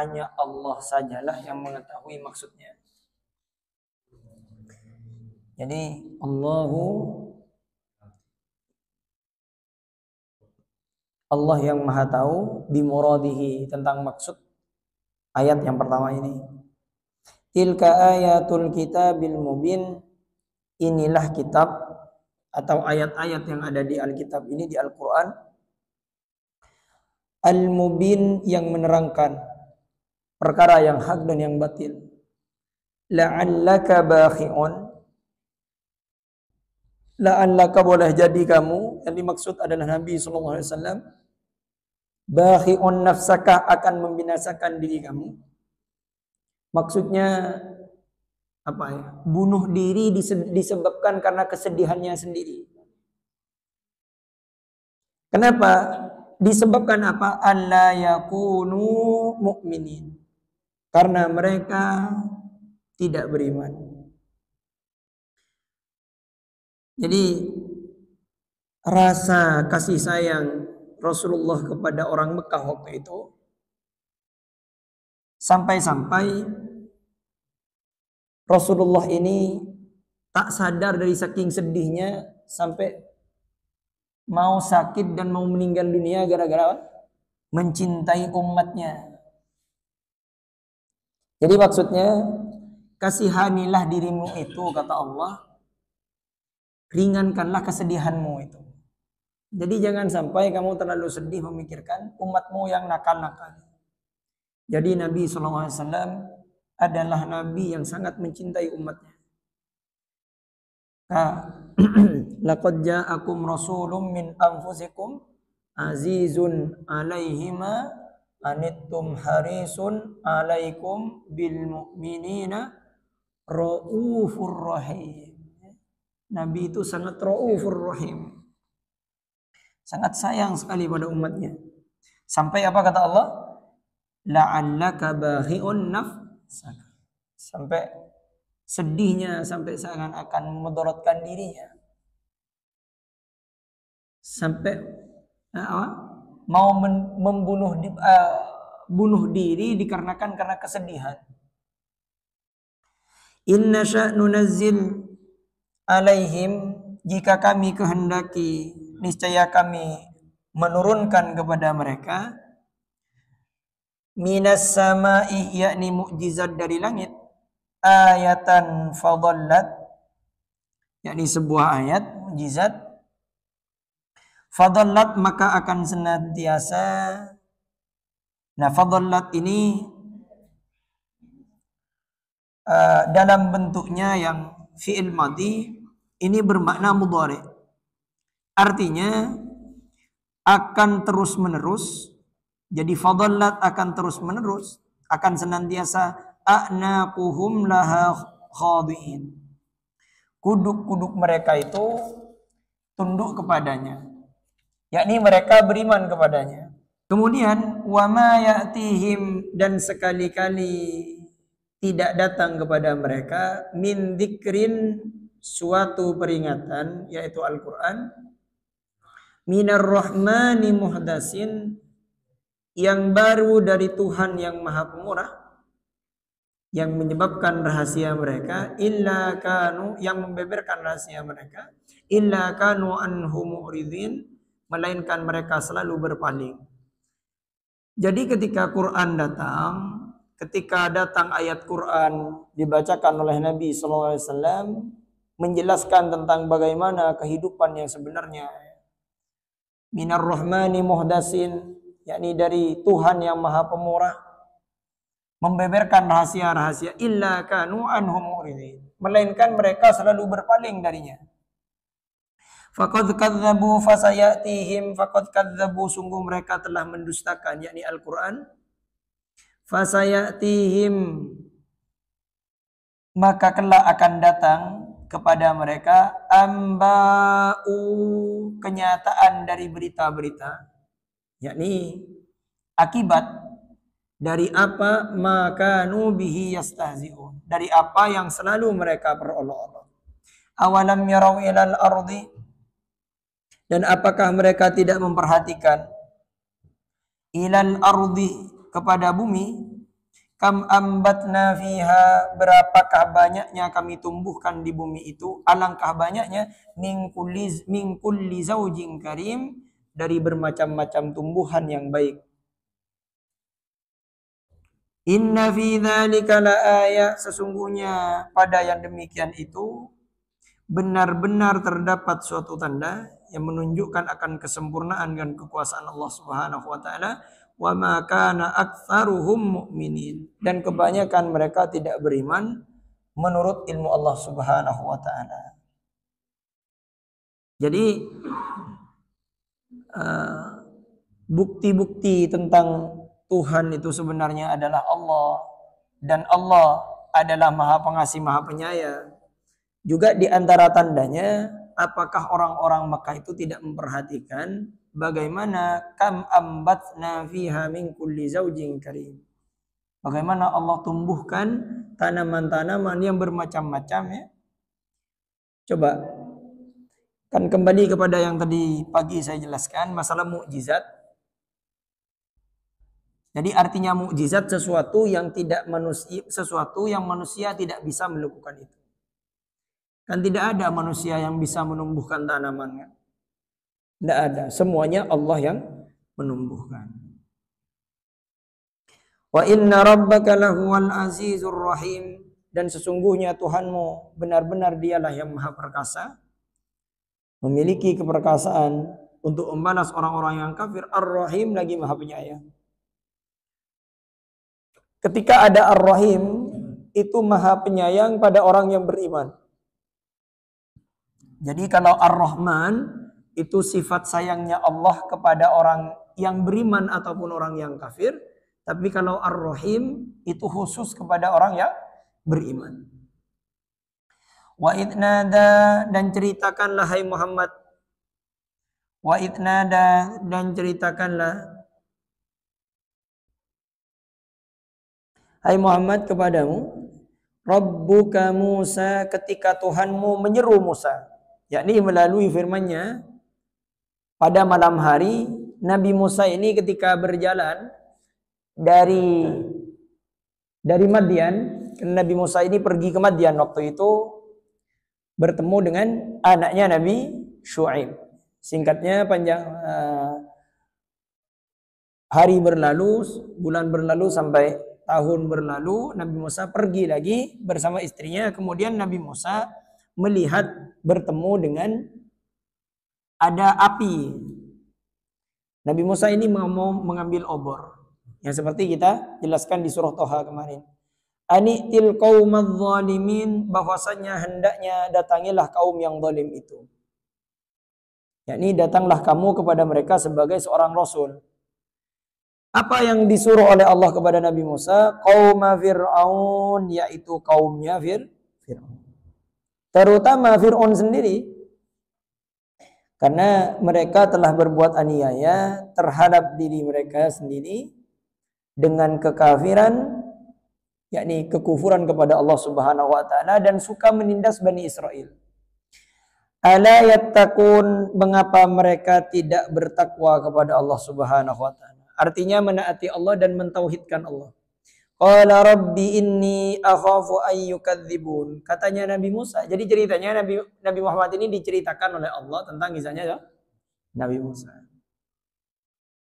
hanya Allah sajalah yang mengetahui maksudnya. Jadi Allah yang maha tahu bimuradihi, tentang maksud ayat yang pertama ini. Tilka ayatul kitabil mubin, inilah kitab atau ayat-ayat yang ada di Alkitab ini, di Al-Quran. Al-mubin, yang menerangkan perkara yang hak dan yang batil. La'allaka bakhi'un, la'allaka, boleh jadi kamu, yang dimaksud adalah Nabi SAW, bakhi'un nafsaka, akan membinasakan diri kamu. Maksudnya apa ya? Bunuh diri disebabkan karena kesedihannya sendiri. Kenapa? Disebabkan apa? Alla yakunu mu'minin, karena mereka tidak beriman. Jadi rasa kasih sayang Rasulullah kepada orang Mekah waktu itu sampai-sampai Rasulullah ini tak sadar dari saking sedihnya sampai mau sakit dan mau meninggal dunia gara-gara mencintai umatnya. Jadi maksudnya, kasihanilah dirimu itu, kata Allah, ringankanlah kesedihanmu itu. Jadi jangan sampai kamu terlalu sedih memikirkan umatmu yang nakal-nakal. Jadi Nabi SAW adalah Nabi yang sangat mencintai umatnya. Laqad ja'akum rasulun min anfusikum azizun alaihi ma anittum harisun alaikum bil mu'minina raufur rahim. Nabi itu sangat raufur rahim, sangat sayang sekali pada umatnya. Sampai apa kata Allah? La'allaka bakhi'un nafsaka. Sampai sedihnya, sampai seakan-akan memudaratkan dirinya. Sampai mau bunuh diri dikarenakan karena kesedihan. Inna sya'nu nazzil alaihim, jika kami kehendaki, niscaya kami menurunkan kepada mereka, minas sama'i, yakni mukjizat dari langit, ayatan fadallat, yakni sebuah ayat mukjizat, fadallat, maka akan senantiasa. Nah, fadallat ini dalam bentuknya yang fi'il madhi, ini bermakna mudhari. Artinya akan terus menerus. Jadi fadallat akan terus menerus, akan senantiasa, a'naquhum laha khadi'in, kuduk-kuduk mereka itu tunduk kepadanya, yakni mereka beriman kepadanya. Kemudian wa ma ya'tihim, dan sekali-kali tidak datang kepada mereka, min dzikrin, suatu peringatan, yaitu Al-Quran, minar rahmani muhdasin, yang baru dari Tuhan yang maha pemurah, yang menyebabkan rahasia mereka, illa kanu, yang membeberkan rahasia mereka, illa kanu anhu mu'ridin, melainkan mereka selalu berpaling. Jadi ketika Quran datang, ketika datang ayat Quran dibacakan oleh Nabi SAW, menjelaskan tentang bagaimana kehidupan yang sebenarnya, minar rahmani muhdasin, yakni dari Tuhan yang maha pemurah, membeberkan rahasia-rahasia, illa kanu anhu mu'ridin, melainkan mereka selalu berpaling darinya. Faqad kadzabu fasayatihim, faqad kadzabu, sungguh mereka telah mendustakan, yakni Al-Quran. Fasayatihim, maka kelak akan datang kepada mereka, amba'u, kenyataan dari berita-berita, yakni akibat dari apa, makanu bihi yastahzi'un, dari apa yang selalu mereka berolok-olok. Awalam yarau ilal ardi, dan apakah mereka tidak memperhatikan, ilal ardi, kepada bumi, Kam ambatna fiha, berapakah banyaknya kami tumbuhkan di bumi itu, alangkah banyaknya, min kulli zaujin karim, dari bermacam-macam tumbuhan yang baik. Inna fi dzalika laayat, sesungguhnya pada yang demikian itu benar-benar terdapat suatu tanda yang menunjukkan akan kesempurnaan dan kekuasaan Allah Subhanahu wa taala. Wa ma kana aktsaruhum mu'minin, dan kebanyakan mereka tidak beriman menurut ilmu Allah Subhanahu wa taala. Jadi bukti-bukti tentang Tuhan itu sebenarnya adalah Allah, dan Allah adalah Maha Pengasih, Maha Penyayang. Juga di antara tandanya, apakah orang-orang Makkah itu tidak memperhatikan bagaimana kam ambatna fiha min kulli zaujin karim. Bagaimana Allah tumbuhkan tanaman-tanaman yang bermacam-macam ya. Coba kan kembali kepada yang tadi pagi saya jelaskan masalah mukjizat. Jadi artinya mukjizat sesuatu yang manusia tidak bisa melakukan itu. Kan tidak ada manusia yang bisa menumbuhkan tanaman kan? Tidak ada, semuanya Allah yang menumbuhkan. Wa inna rabbaka lahuwal azizur rahim, dan sesungguhnya Tuhanmu benar-benar dialah yang maha perkasa, memiliki keperkasaan untuk membalas orang-orang yang kafir, ar-rahim, lagi maha penyayang. Ketika ada ar-rahim, itu maha penyayang pada orang yang beriman. Jadi kalau ar-Rahman itu sifat sayangnya Allah kepada orang yang beriman ataupun orang yang kafir. Tapi kalau ar-Rahim itu khusus kepada orang yang beriman. Wa idnada, dan ceritakanlah hai Muhammad. Wa idnada, dan ceritakanlah hai Muhammad kepadamu, Rabbuka Musa, ketika Tuhanmu menyeru Musa. Yakni melalui firman-Nya pada malam hari, Nabi Musa ini ketika berjalan dari Madian, Nabi Musa ini pergi ke Madian waktu itu bertemu dengan anaknya Nabi Syuaib. Singkatnya panjang, hari berlalu, bulan berlalu sampai tahun berlalu, Nabi Musa pergi lagi bersama istrinya. Kemudian Nabi Musa melihat, bertemu dengan ada api. Nabi Musa ini mau mengambil obor, yang seperti kita jelaskan di surah Toha kemarin. Ani'til qaumadz zalimin, bahwasanya hendaknya datangilah kaum yang zalim itu. Yakni datanglah kamu kepada mereka sebagai seorang rasul. Apa yang disuruh oleh Allah kepada Nabi Musa? Qauma Fir'aun, yaitu kaumnya Fir'aun. Terutama Fir'aun sendiri, karena mereka telah berbuat aniaya terhadap diri mereka sendiri dengan kekafiran, yakni kekufuran kepada Allah Subhanahu wa taala, dan suka menindas Bani Israel. Ala yattaqun, mengapa mereka tidak bertakwa kepada Allah Subhanahu wa taala? Artinya menaati Allah dan mentauhidkan Allah. Qala rabbi inni akhafu an yukadzibun. Katanya Nabi Musa. Jadi ceritanya Nabi Muhammad ini diceritakan oleh Allah tentang kisahnya ya, Nabi Musa.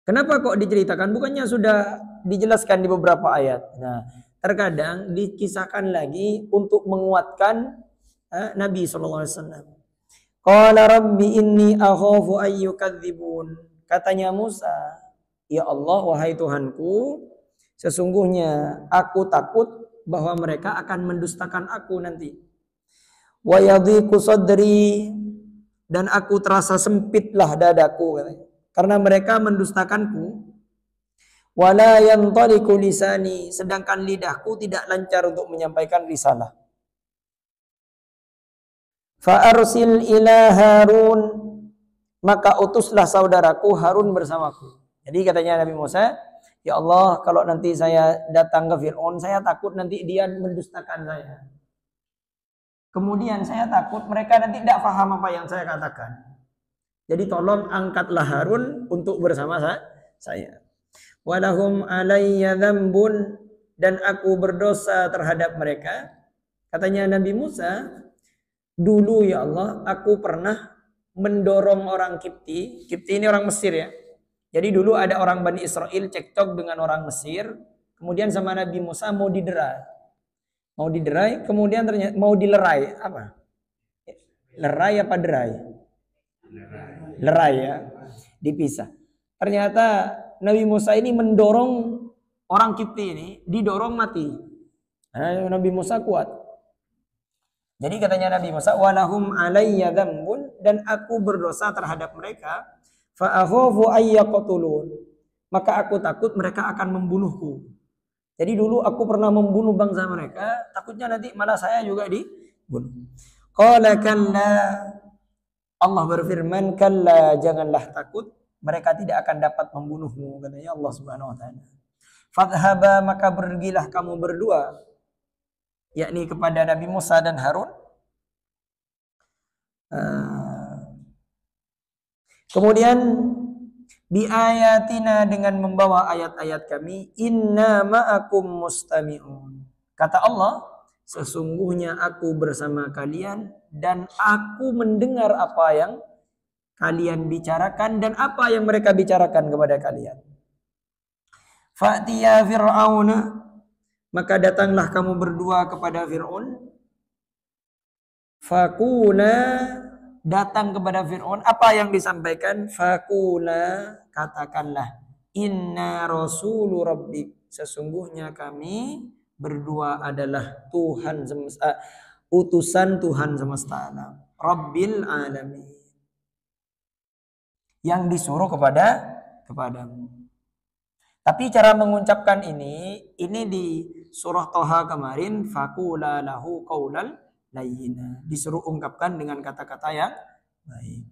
Kenapa kok diceritakan? Bukannya sudah dijelaskan di beberapa ayat. Nah, terkadang dikisahkan lagi untuk menguatkan Nabi SAW. Qala rabbi inni akhafu an yukadzibun. Katanya Musa, ya Allah, wahai Tuhanku, sesungguhnya aku takut bahwa mereka akan mendustakan aku nanti. Wa yadhiqu sadri, dan aku terasa sempitlah dadaku karena mereka mendustakanku. Wala yantaliqu lisani, sedangkan lidahku tidak lancar untuk menyampaikan risalah. Fa arsil ila Harun, maka utuslah saudaraku Harun bersamaku. Jadi katanya Nabi Musa, ya Allah, kalau nanti saya datang ke Fir'aun, saya takut nanti dia mendustakan saya. Kemudian saya takut mereka nanti tidak paham apa yang saya katakan. Jadi tolong angkatlah Harun untuk bersama saya. Walahum alayya dzambun, dan aku berdosa terhadap mereka. Katanya Nabi Musa, dulu ya Allah, aku pernah mendorong orang Kipti. Kipti ini orang Mesir ya. Jadi dulu ada orang Bani Israel cekcok dengan orang Mesir. Kemudian sama Nabi Musa mau diderai. Mau diderai, kemudian ternyata mau dilerai. Apa? Lerai apa derai? Lerai ya. Dipisah. Ternyata Nabi Musa ini mendorong orang Kipti ini, didorong mati. Nabi Musa kuat. Jadi katanya Nabi Musa, walahum alayya dzambun, dan aku berdosa terhadap mereka, fa akhafu ayyaqtulun. Maka aku takut mereka akan membunuhku. Jadi dulu aku pernah membunuh bangsa mereka, takutnya nanti malah saya juga dibunuh. Qala kalla, Allah berfirman, kalla, janganlah takut, mereka tidak akan dapat membunuhmu, katanya Allah Subhanahu wa taala. Fadhhaba, maka pergilah kamu berdua, yakni kepada Nabi Musa dan Harun. Kemudian biayatina, dengan membawa ayat-ayat kami, inna ma'akum mustami'un. Kata Allah, sesungguhnya aku bersama kalian dan aku mendengar apa yang kalian bicarakan dan apa yang mereka bicarakan kepada kalian. Fa'tiya fir'auna, maka datanglah kamu berdua kepada Fir'aun. Fakuna, datang kepada Fir'aun. Apa yang disampaikan? Fakuna, katakanlah, inna rasulu rabbik, sesungguhnya kami berdua adalah Tuhan semesta, utusan Tuhan semesta alam, Rabbil alamin, yang disuruh kepadamu. Tapi cara mengucapkan ini di surah Toha kemarin, fakula lahu qaulal layyina, disuruh ungkapkan dengan kata-kata yang baik.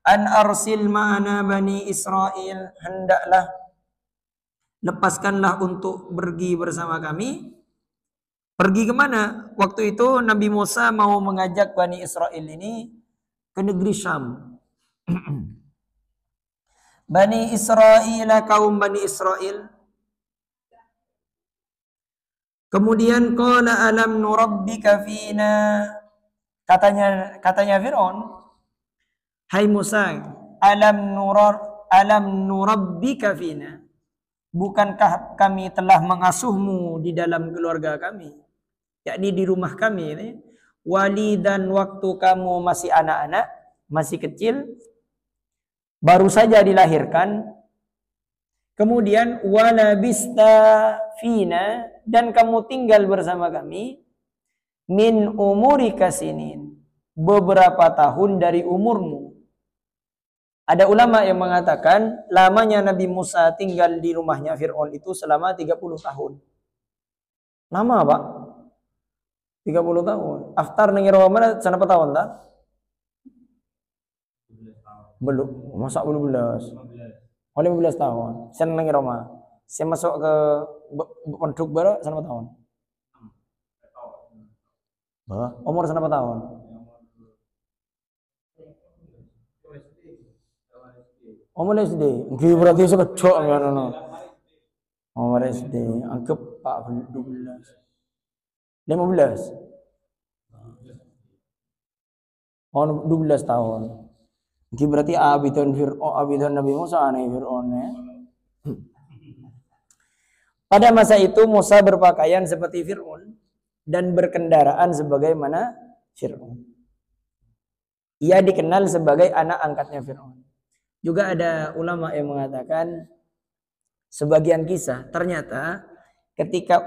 An arsil ma'ana bani Israel, hendaklah lepaskanlah untuk pergi bersama kami. Pergi kemana? Waktu itu Nabi Musa mau mengajak Bani Israel ini ke negeri Syam. Bani Israel, kaum Bani Israel. Kemudian qala alam nurabbika fina, katanya Fir'aun, hai Musa, alam nurabbika fina, bukankah kami telah mengasuhmu di dalam keluarga kami, yakni di rumah kami ini, walidan, waktu kamu masih anak-anak, masih kecil, baru saja dilahirkan. Kemudian walabista fina, dan kamu tinggal bersama kami, min umurika sinin, beberapa tahun dari umurmu. Ada ulama yang mengatakan lamanya Nabi Musa tinggal di rumahnya Fir'aun itu selama 30 tahun. Lama Pak? 30 tahun. Aftar nengira mana sana tahun tak? Belum, masa belum 15 tahun. Saya nengi Roma. Saya masuk ke penduduk baru sana tahun. Umur sana tahun. Umur SD. Nggih berarti sekejok ngono. Umur SD, anggap Pak 12. 15. Oh, 12 tahun. Ini berarti abidun Nabi Musa aneh Fir'aun ya. Pada masa itu Musa berpakaian seperti Fir'aun dan berkendaraan sebagaimana Fir'aun. Ia dikenal sebagai anak angkatnya Fir'aun. Juga ada ulama yang mengatakan sebagian kisah, ternyata ketika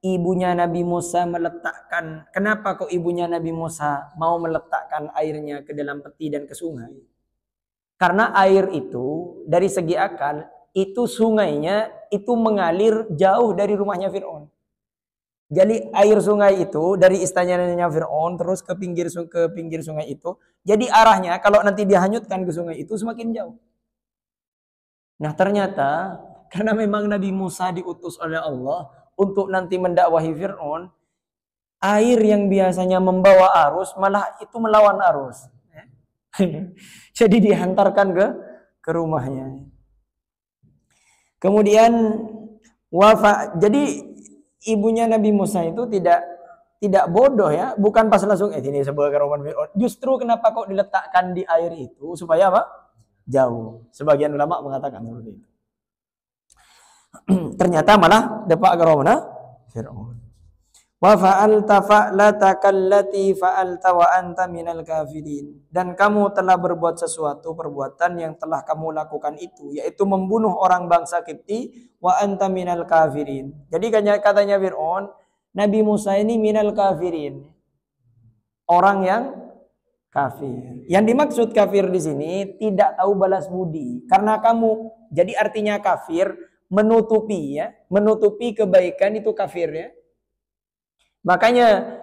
ibunya Nabi Musa meletakkan, kenapa kok ibunya Nabi Musa mau meletakkan airnya ke dalam peti dan ke sungai? Karena air itu dari segi akal, itu sungainya itu mengalir jauh dari rumahnya Fir'aun. Jadi air sungai itu dari istananya Fir'aun terus ke pinggir sungai itu. Jadi arahnya kalau nanti dihanyutkan ke sungai itu semakin jauh. Nah ternyata karena memang Nabi Musa diutus oleh Allah untuk nanti mendakwahi Fir'aun, air yang biasanya membawa arus malah itu melawan arus. Jadi dihantarkan ke rumahnya. Kemudian jadi ibunya Nabi Musa itu tidak bodoh ya, bukan pas langsung ini sebagai Roman Fir'aun. Justru kenapa kok diletakkan di air itu supaya apa? Jauh. Sebagian ulama mengatakan seperti itu. Ternyata malah depak ke Roman Fir'aun. Wa fa'alta fa'lataka allati fa'alta wa anta minal kafirin. Dan kamu telah berbuat sesuatu perbuatan yang telah kamu lakukan itu, yaitu membunuh orang bangsa Kipti, wa anta minal kafirin. Jadi katanya Fir'aun, Nabi Musa ini minal kafirin. Orang yang kafir. Yang dimaksud kafir di sini tidak tahu balas budi. Karena kamu, jadi artinya kafir menutupi ya, menutupi kebaikan itu kafir ya. Makanya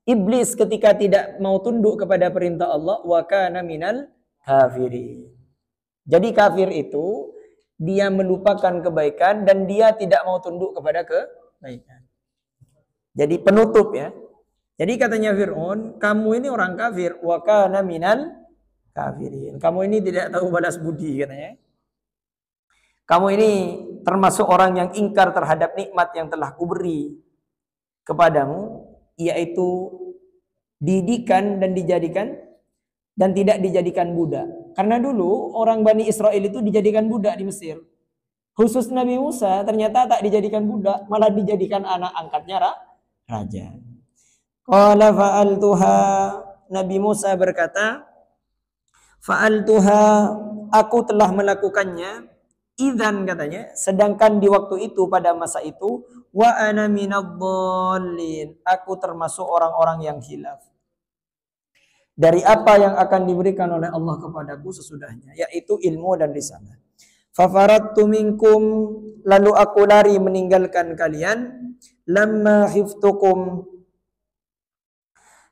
iblis ketika tidak mau tunduk kepada perintah Allah, wa kana minal kafirin. Jadi kafir itu dia melupakan kebaikan dan dia tidak mau tunduk kepada kebaikan. Jadi penutup ya. Jadi katanya Fir'aun, kamu ini orang kafir, wa kana minal kafirin. Kamu ini tidak tahu balas budi katanya. Kamu ini termasuk orang yang ingkar terhadap nikmat yang telah kuberi kepadamu, yaitu didikan dan dijadikan dan tidak dijadikan budak. Karena dulu orang Bani Israel itu dijadikan budak di Mesir. Khusus Nabi Musa ternyata tak dijadikan budak, malah dijadikan anak angkatnya raja. Qala fa'altuha, Nabi Musa berkata, fa'altuha, aku telah melakukannya. Idzan katanya, sedangkan di waktu itu pada masa itu, wa ana minadh-dhallin, aku termasuk orang-orang yang hilaf dari apa yang akan diberikan oleh Allah kepadaku sesudahnya, yaitu ilmu dan risalah. Fafaradtu minkum, lalu aku lari meninggalkan kalian, lamma khiftukum,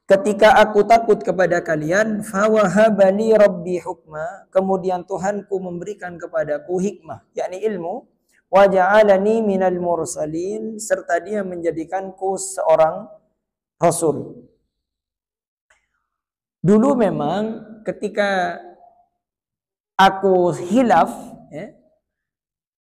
ketika aku takut kepada kalian, fawahabani rabbi hukma, kemudian Tuhanku memberikan kepadaku hikmah, yakni ilmu, wa ja'alani minal mursalin, serta dia menjadikanku seorang rasul. Dulu memang ketika aku hilaf, ya,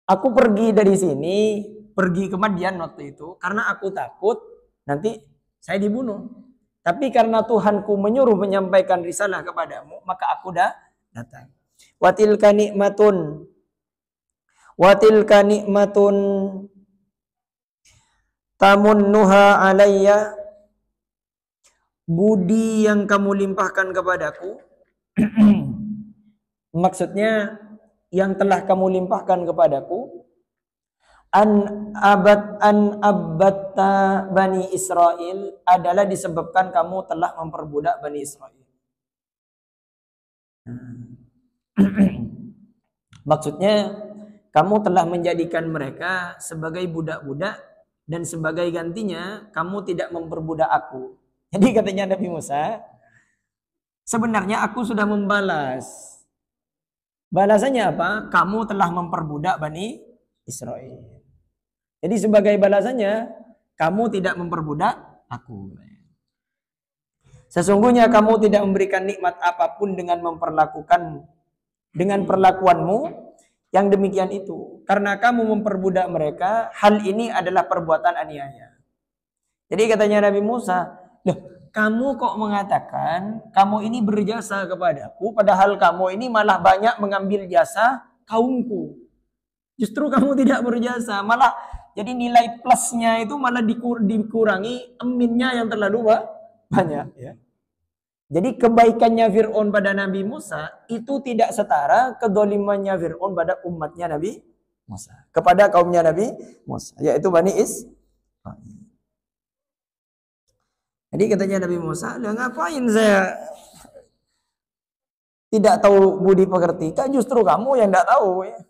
aku pergi dari sini, pergi ke Madian waktu itu, karena aku takut nanti saya dibunuh. Tapi karena Tuhanku menyuruh menyampaikan risalah kepadamu, maka aku dah datang. Watilka nikmatun tamunnuha alayya, budi yang kamu limpahkan kepadaku. Maksudnya yang telah kamu limpahkan kepadaku, an abatta Bani Israel, adalah disebabkan kamu telah memperbudak Bani Israel. Maksudnya kamu telah menjadikan mereka sebagai budak-budak dan sebagai gantinya kamu tidak memperbudak aku. Jadi katanya Nabi Musa, sebenarnya aku sudah membalas. Balasannya apa? Kamu telah memperbudak Bani Israel. Jadi sebagai balasannya, kamu tidak memperbudak aku. Sesungguhnya kamu tidak memberikan nikmat apapun dengan perlakuanmu yang demikian itu. Karena kamu memperbudak mereka, hal ini adalah perbuatan aniaya. Jadi katanya Nabi Musa, loh, kamu kok mengatakan kamu ini berjasa kepadaku, padahal kamu ini malah banyak mengambil jasa kaumku. Justru kamu tidak berjasa, malah jadi nilai plusnya itu malah dikurangi eminnya yang terlalu banyak. Ya. Jadi kebaikannya Fir'aun pada Nabi Musa itu tidak setara kedolimannya Fir'aun pada umatnya Nabi Musa. Kepada kaumnya Nabi Musa, yaitu Bani Israil. Jadi katanya Nabi Musa, ngapain saya tidak tahu budi pekerti? Kan justru kamu yang tidak tahu. Ya.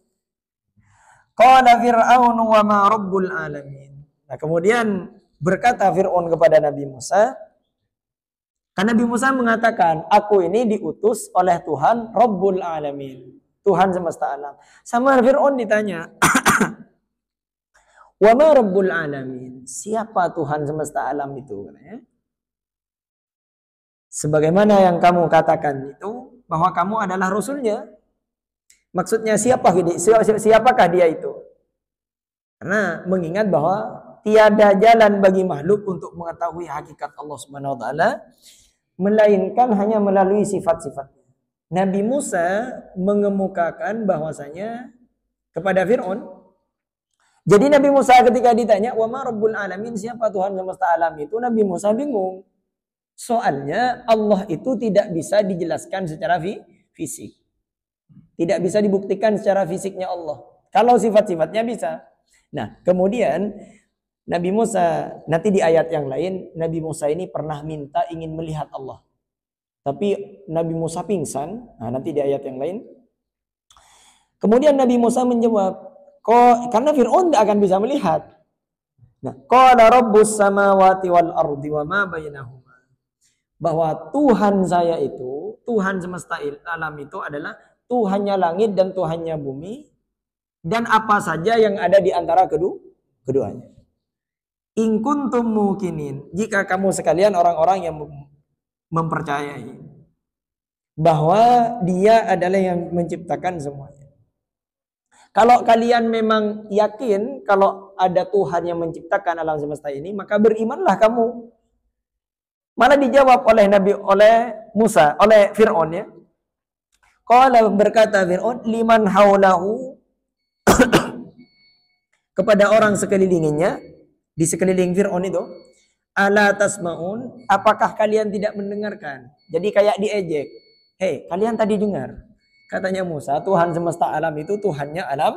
Qala Fir'aun wa ma rabbul alamin. Nah, kemudian berkata Fir'aun kepada Nabi Musa, karena Nabi Musa mengatakan, aku ini diutus oleh Tuhan Rabbul Alamin, Tuhan semesta alam. Sama Fir'aun ditanya, wa ma Rabbul Alamin, siapa Tuhan semesta alam itu? Sebagaimana yang kamu katakan itu, bahwa kamu adalah Rasulnya. Maksudnya siapakah dia itu? Karena mengingat bahwa Tiada jalan bagi makhluk untuk mengetahui hakikat Allah Subhanahu wa taala melainkan hanya melalui sifat-sifatnya. Nabi Musa mengemukakan bahwasanya kepada Fir'aun. Jadi Nabi Musa ketika ditanya, "Wa ma rabbul alamin?" Siapa Tuhan semesta alam itu? Nabi Musa bingung. Soalnya Allah itu tidak bisa dijelaskan secara fisik. Tidak bisa dibuktikan secara fisiknya Allah. Kalau sifat-sifatnya bisa. Nah, kemudian Nabi Musa, nanti di ayat yang lain, Nabi Musa ini pernah minta ingin melihat Allah. Tapi Nabi Musa pingsan. Nah, nanti di ayat yang lain. Kemudian Nabi Musa menjawab, karena Fir'aun tidak akan bisa melihat. Nah, qala rabbus samawati wal ardi wa ma bainahuma. Bahwa Tuhan saya itu, Tuhan semesta alam itu adalah Tuhannya langit dan Tuhannya bumi dan apa saja yang ada di antara keduanya. In kuntum mukinin, jika kamu sekalian orang-orang yang mempercayai bahwa Dia adalah yang menciptakan semuanya. Kalau kalian memang yakin kalau ada Tuhan yang menciptakan alam semesta ini, maka berimanlah kamu. Malah dijawab oleh Musa, oleh Fir'aun ya. Qala, berkata Fir'aun, liman haulahu kepada orang sekelilingnya, di sekeliling Fir'aun itu, ala tasma'un, apakah kalian tidak mendengarkan? Jadi kayak diejek. Hei, kalian tadi dengar. Katanya Musa, Tuhan semesta alam itu Tuhannya alam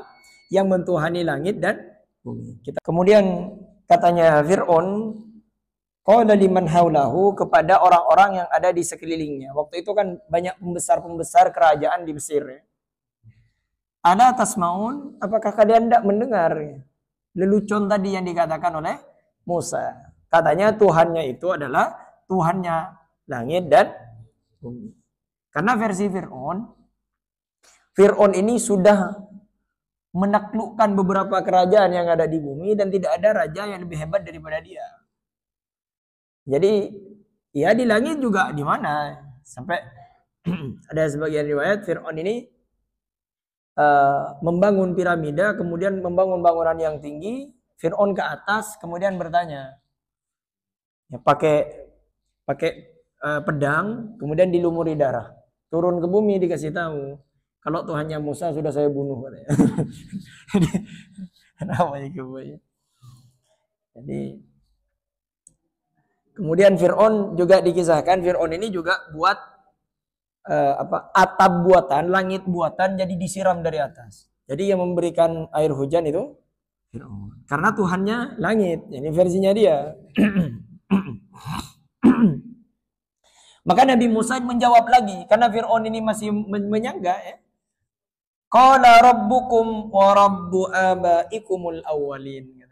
yang mentuhani langit dan bumi. Kemudian katanya Fir'aun, qala liman haulahu, kepada orang-orang yang ada di sekelilingnya. Waktu itu kan banyak pembesar-pembesar kerajaan di Mesir. Ya. Ala tasma'un, apakah kalian tidak mendengar? Lelucon tadi yang dikatakan oleh Musa. Katanya Tuhannya itu adalah Tuhannya langit dan bumi. Karena versi Fir'aun ini sudah menaklukkan beberapa kerajaan yang ada di bumi dan tidak ada raja yang lebih hebat daripada dia. Jadi ya di langit juga di mana? Sampai ada sebagian riwayat Fir'aun ini membangun piramida, kemudian membangun bangunan yang tinggi, Fir'aun ke atas, kemudian bertanya, ya, pakai pedang, kemudian dilumuri darah, turun ke bumi dikasih tahu, kalau Tuhannya Musa sudah saya bunuh. Jadi kemudian Fir'aun juga dikisahkan, Fir'aun ini juga buat atap buatan, langit buatan, jadi disiram dari atas. Jadi yang memberikan air hujan itu Fir'aun. Karena Tuhannya langit. Ini versinya dia. Maka Nabi Musa menjawab lagi, karena Fir'aun ini masih menyangga ya. Qala rabbukum wa rabbu abaikumul awwalin.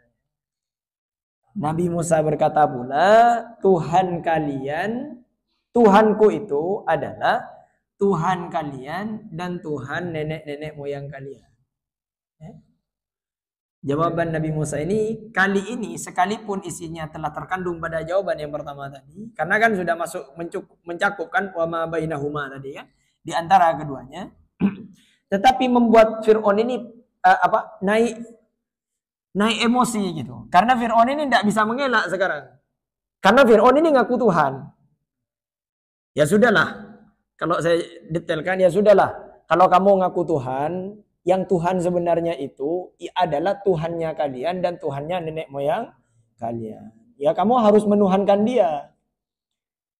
Nabi Musa berkata pula, Tuhan kalian, Tuhanku itu adalah Tuhan kalian dan Tuhan nenek-nenek moyang kalian. Jawaban Nabi Musa ini kali ini sekalipun isinya telah terkandung pada jawaban yang pertama tadi, karena kan sudah masuk mencakupkan wa ma bainahuma tadi ya, di antara keduanya, tetapi membuat Fir'aun ini naik emosi gitu. Karena Fir'aun ini tidak bisa mengelak sekarang. Karena Fir'aun ini ngaku Tuhan. Ya sudahlah. Kalau saya detailkan, ya sudahlah. Kalau kamu ngaku Tuhan, yang Tuhan sebenarnya itu adalah Tuhannya kalian dan Tuhannya nenek moyang kalian. Ya kamu harus menuhankan dia.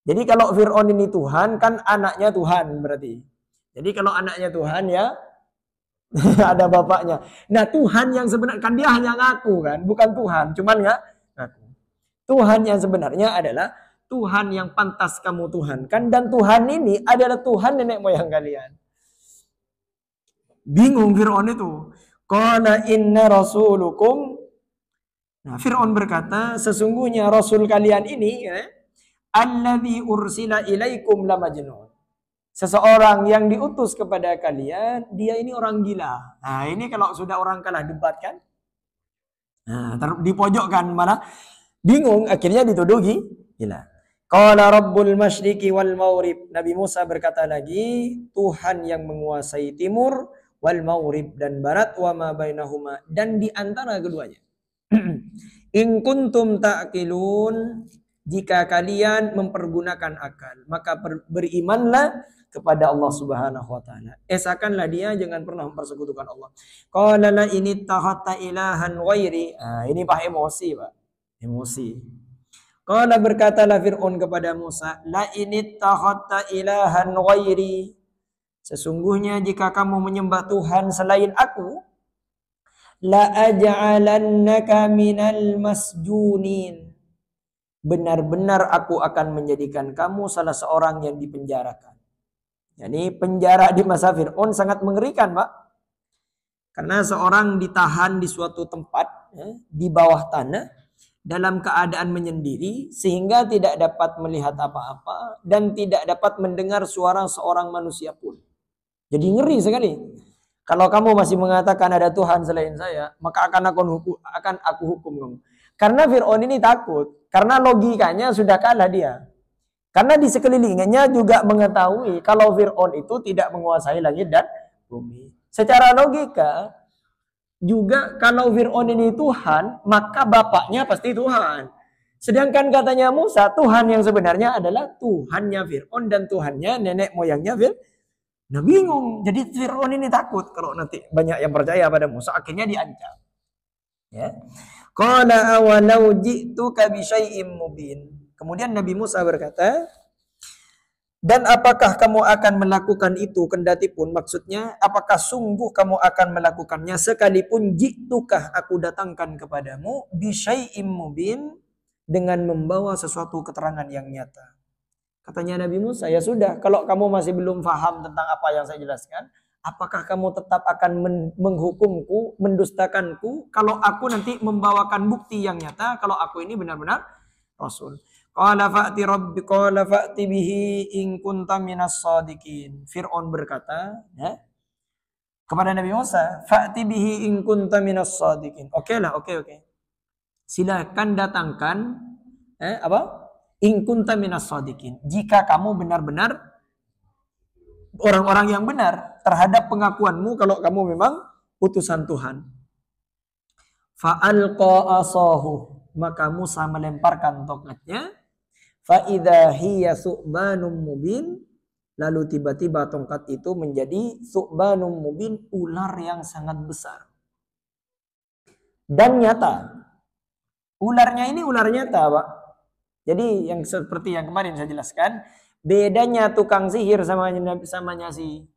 Jadi kalau Fir'aun ini Tuhan, kan anaknya Tuhan berarti. Jadi kalau anaknya Tuhan ya, ada bapaknya. Nah Tuhan yang sebenarnya, kan dia hanya ngaku kan, bukan Tuhan. Cuman nggak ngaku. Tuhan yang sebenarnya adalah Tuhan yang pantas kamu tuhankan, dan Tuhan ini adalah Tuhan nenek moyang kalian. Bingung Fir'aun itu. Qala inna rasulukum. Nah, Fir'aun berkata, sesungguhnya Rasul kalian ini, alladzi ursila ilaikum lamajnun. Seseorang yang diutus kepada kalian, dia ini orang gila. Nah, ini kalau sudah orang kalah debat kan, nah, dipojokkan malah bingung, akhirnya dituduh gila. Qala rabbul masyriqi wal maghrib. Nabi Musa berkata lagi, Tuhan yang menguasai timur wal maghrib dan barat wa ma bainahuma, dan di antara keduanya. In kuntum ta'qilun, jika kalian mempergunakan akal, maka berimanlah kepada Allah Subhanahu wa taala. Esakanlah dia, jangan pernah mempersekutukan Allah. Qala la ini tahatta ilahan ghairi. Ini Pak emosi, Pak. Emosi. Qala berkatalah Fir'aun kepada Musa, la ini tahatta ilahan ghairi. Sesungguhnya jika kamu menyembah Tuhan selain aku, la aj'alannaka minal masjunin. Benar-benar aku akan menjadikan kamu salah seorang yang dipenjarakan. Jadi penjara di masa Fir'aun sangat mengerikan, Pak. Karena seorang ditahan di suatu tempat, di bawah tanah, dalam keadaan menyendiri, sehingga tidak dapat melihat apa-apa, dan tidak dapat mendengar suara seorang manusia pun. Jadi ngeri sekali. Kalau kamu masih mengatakan ada Tuhan selain saya, maka akan aku hukum kamu. Karena Fir'aun ini takut. Karena logikanya sudah kalah dia. Karena di sekelilingnya juga mengetahui kalau Fir'aun itu tidak menguasai langit dan bumi. Secara logika, juga kalau Fir'aun ini Tuhan, maka bapaknya pasti Tuhan. Sedangkan katanya Musa, Tuhan yang sebenarnya adalah Tuhannya Fir'aun dan Tuhannya nenek moyangnya Fir'aun. Nah bingung. Jadi Fir'aun ini takut kalau nanti banyak yang percaya pada Musa, akhirnya diancam. Ya. Qala awalau ji'tuka bi syai'im mubin. Kemudian Nabi Musa berkata, dan apakah kamu akan melakukan itu kendati pun, maksudnya apakah sungguh kamu akan melakukannya sekalipun ji'tukah aku datangkan kepadamu bi syai'im mubin, dengan membawa sesuatu keterangan yang nyata. Katanya Nabi Musa, ya sudah, kalau kamu masih belum paham tentang apa yang saya jelaskan, apakah kamu tetap akan menghukumku, mendustakanku, kalau aku nanti membawakan bukti yang nyata, kalau aku ini benar-benar Rasul. Qala fa'ti bihi in kunta minas shadiqin. Fir'aun berkata, ya, kepada Nabi Musa, fa'ti bihi in kunta minas shadiqin. Oke. Silakan datangkan in kunta minas shadiqin. Jika kamu benar-benar orang-orang yang benar terhadap pengakuanmu kalau kamu memang utusan Tuhan. Fa'alqa asahu, maka Musa melemparkan tongkatnya. Fa'idha hiya su'banum mubin, lalu tiba-tiba tongkat itu menjadi su'banum mubin, ular yang sangat besar dan nyata. Ularnya ini ular nyata, Pak. Jadi yang seperti yang kemarin saya jelaskan, bedanya tukang sihir samanya si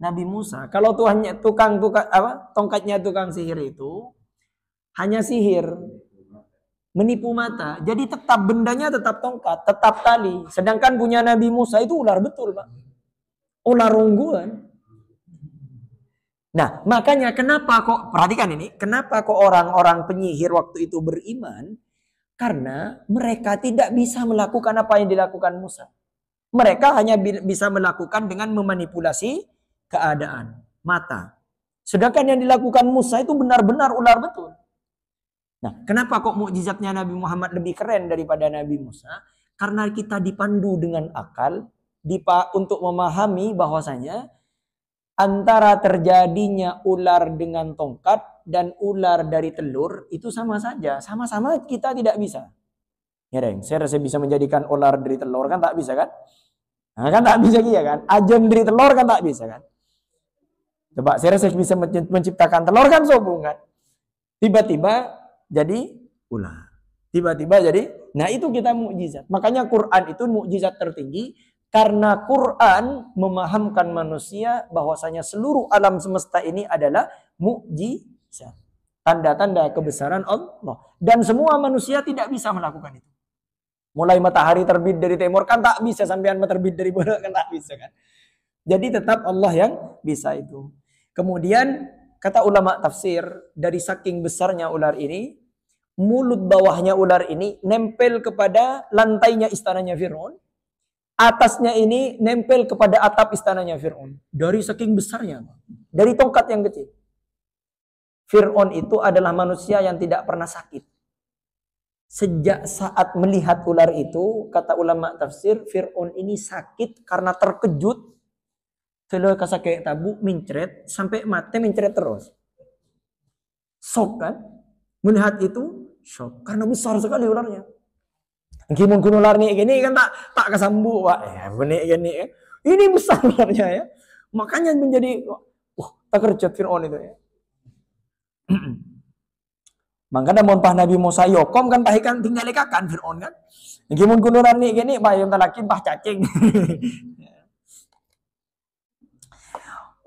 Nabi Musa. Kalau Tuhannya tongkatnya tukang sihir itu hanya sihir, menipu mata. Jadi tetap bendanya tetap tongkat, tetap tali. Sedangkan punya Nabi Musa itu ular betul, Pak. Ular ungguan. Nah, makanya kenapa kok, perhatikan ini, kenapa kok orang-orang penyihir waktu itu beriman? Karena mereka tidak bisa melakukan apa yang dilakukan Musa. Mereka hanya bisa melakukan dengan memanipulasi keadaan, mata. Sedangkan yang dilakukan Musa itu benar-benar ular betul. Nah, kenapa kok mukjizatnya Nabi Muhammad lebih keren daripada Nabi Musa? Karena kita dipandu dengan akal untuk memahami bahwasanya antara terjadinya ular dengan tongkat dan ular dari telur itu sama saja. Sama-sama kita tidak bisa. Ya, Deng, saya rasa bisa menjadikan ular dari telur kan tak bisa kan? Nah, kan tak bisa iya kan? Ajam dari telur kan tak bisa kan? Coba saya rasa bisa menciptakan telur kan sobung kan? Tiba-tiba jadi ular. Tiba-tiba jadi, nah itu kita mukjizat. Makanya Quran itu mukjizat tertinggi karena Quran memahamkan manusia bahwasanya seluruh alam semesta ini adalah mukjizat. Tanda-tanda kebesaran Allah. Dan semua manusia tidak bisa melakukan itu. Mulai matahari terbit dari timur kan tak bisa, sampean terbit dari barat kan tak bisa kan. Jadi tetap Allah yang bisa itu. Kemudian kata ulama tafsir, dari saking besarnya ular ini, mulut bawahnya ular ini nempel kepada lantainya istananya Fir'aun. Atasnya ini nempel kepada atap istananya Fir'aun. Dari saking besarnya. Dari tongkat yang kecil. Fir'aun itu adalah manusia yang tidak pernah sakit. Sejak saat melihat ular itu, kata ulama tafsir, Fir'aun ini sakit karena terkejut. Selalu kasake tabu, mincret, sampai mati mincret terus. Sok kan? Melihat itu, Shock. Karena besar sekali ularnya. Kimun kun ular nih gini kan tak kesambu pak. Ya benih gini. Ini besar ularnya ya. Makanya menjadi tak kerja Fir'aun itu ya. Makanya montah Nabi Musa yokom kan pahikan tinggal ikakan Fir'aun kan. Kimun kun ular nih gini pak yang talakin pah cacing.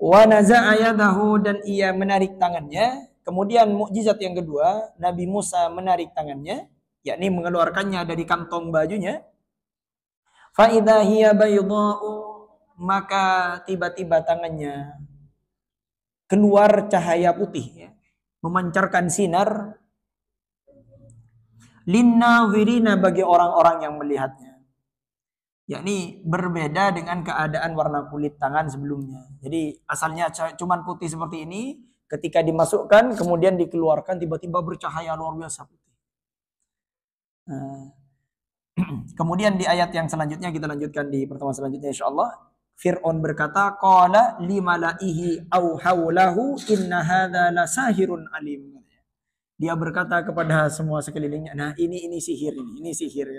Wa naza'a yadahu dan ia menarik tangannya. Kemudian mukjizat yang kedua, Nabi Musa menarik tangannya, yakni mengeluarkannya dari kantong bajunya. Fa idza hiya baydha'u, maka tiba-tiba tangannya keluar cahaya putih ya, memancarkan sinar linnawirina bagi orang-orang yang melihatnya. Yakni berbeda dengan keadaan warna kulit tangan sebelumnya. Jadi asalnya cuman putih seperti ini, ketika dimasukkan kemudian dikeluarkan tiba-tiba bercahaya luar biasa putih. Kemudian di ayat yang selanjutnya kita lanjutkan di pertemuan selanjutnya insyaallah. Fir'aun berkata, qala limalaihi au haulahu inna hadza lasahirun alim. Dia berkata kepada semua sekelilingnya, nah ini sihir ini sihir.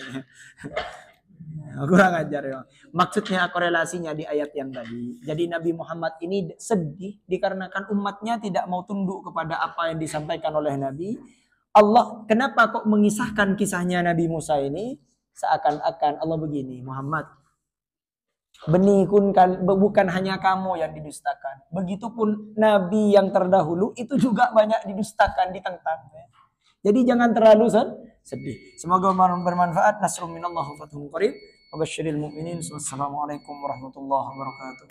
Kurang ajar ya. Maksudnya korelasinya di ayat yang tadi. Jadi Nabi Muhammad ini sedih dikarenakan umatnya tidak mau tunduk kepada apa yang disampaikan oleh Nabi. Allah kenapa kok mengisahkan kisahnya Nabi Musa ini? Seakan-akan Allah begini, Muhammad, benikun bukan hanya kamu yang didustakan. Begitupun Nabi yang terdahulu itu juga banyak didustakan, ditentang. Jadi jangan terlalu sedih. Semoga bermanfaat. Nasrun minallah wa fathun qarib. Wabasyiril mu'minin. Wassalamualaikum warahmatullahi wabarakatuh.